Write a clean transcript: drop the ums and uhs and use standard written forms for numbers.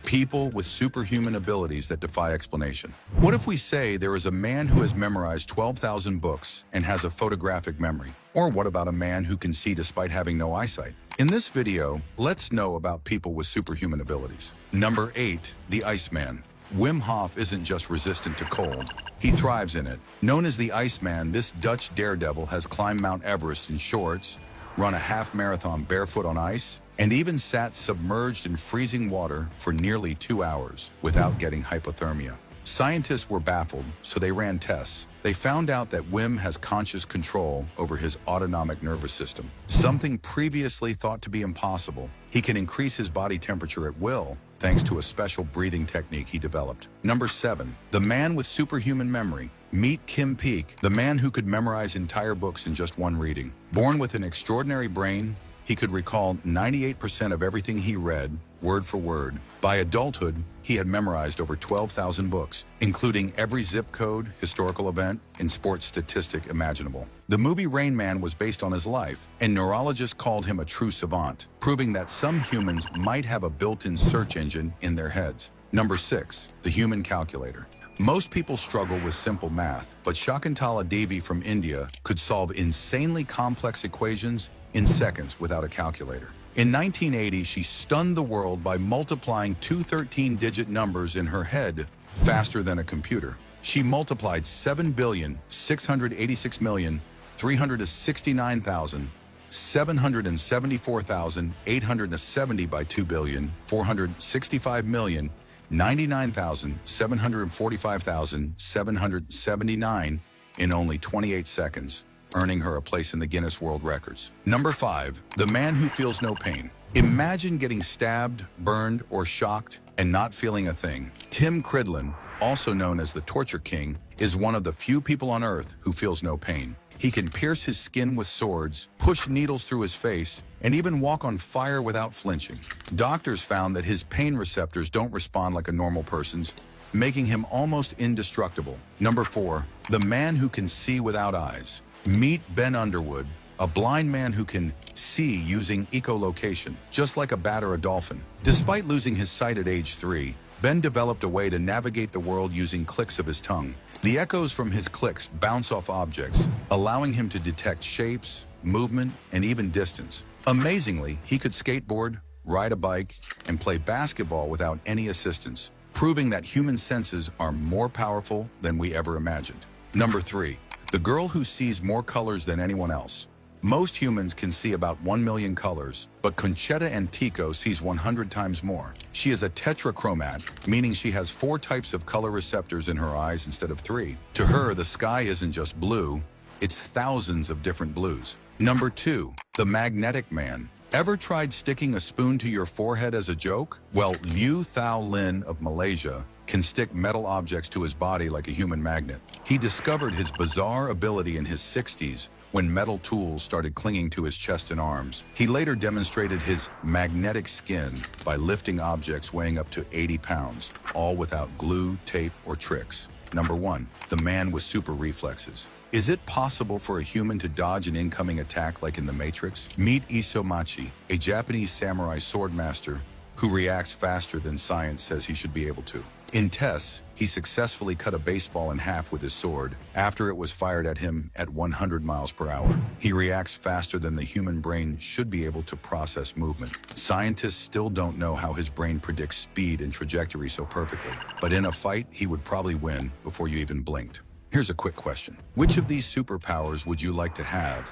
People with superhuman abilities that defy explanation. What if we say there is a man who has memorized 12,000 books and has a photographic memory? Or what about a man who can see despite having no eyesight? In this video, let's know about people with superhuman abilities. Number 8, the Iceman. Wim Hof isn't just resistant to cold, he thrives in it. Known as the Iceman, this Dutch daredevil has climbed Mount Everest in shorts, run a half marathon barefoot on ice, and even sat submerged in freezing water for nearly 2 hours without getting hypothermia. Scientists were baffled, so they ran tests. They found out that Wim has conscious control over his autonomic nervous system, something previously thought to be impossible. He can increase his body temperature at will, thanks to a special breathing technique he developed. Number 7, the man with superhuman memory. Meet Kim Peek, the man who could memorize entire books in just one reading. Born with an extraordinary brain, he could recall 98% of everything he read, word for word. By adulthood, he had memorized over 12,000 books, including every zip code, historical event, and sports statistic imaginable. The movie Rain Man was based on his life, and neurologists called him a true savant, proving that some humans might have a built-in search engine in their heads. Number 6, the human calculator. Most people struggle with simple math, but Shakuntala Devi from India could solve insanely complex equations in seconds without a calculator. In 1980, she stunned the world by multiplying two 13-digit numbers in her head faster than a computer. She multiplied 7,686,369,774,870 by 2,469,870,745,779 in only 28 seconds, earning her a place in the Guinness World Records. Number 5, the man who feels no pain. Imagine getting stabbed, burned, or shocked and not feeling a thing. Tim Cridlin, also known as the Torture King, is one of the few people on Earth who feels no pain. He can pierce his skin with swords, push needles through his face, and even walk on fire without flinching. Doctors found that his pain receptors don't respond like a normal person's, making him almost indestructible. Number 4, the man who can see without eyes. Meet Ben Underwood, a blind man who can see using echolocation, just like a bat or a dolphin. Despite losing his sight at age 3, Ben developed a way to navigate the world using clicks of his tongue. The echoes from his clicks bounce off objects, allowing him to detect shapes, movement, and even distance. Amazingly, he could skateboard, ride a bike, and play basketball without any assistance, proving that human senses are more powerful than we ever imagined. Number 3, the girl who sees more colors than anyone else. Most humans can see about 1 million colors, but Conchetta Antico sees 100 times more. She is a tetrachromat, meaning she has 4 types of color receptors in her eyes instead of 3. To her, the sky isn't just blue, it's thousands of different blues. Number 2, the magnetic man. Ever tried sticking a spoon to your forehead as a joke? Well, Liu Thao Lin of Malaysia can stick metal objects to his body like a human magnet. He discovered his bizarre ability in his 60s when metal tools started clinging to his chest and arms. He later demonstrated his magnetic skin by lifting objects weighing up to 80 pounds, all without glue, tape, or tricks. Number 1, the man with super reflexes. Is it possible for a human to dodge an incoming attack like in The Matrix? Meet Isomachi, a Japanese samurai swordmaster who reacts faster than science says he should be able to. In tests, he successfully cut a baseball in half with his sword after it was fired at him at 100 miles per hour. He reacts faster than the human brain should be able to process movement. Scientists still don't know how his brain predicts speed and trajectory so perfectly, but in a fight, he would probably win before you even blinked. Here's a quick question. Which of these superpowers would you like to have?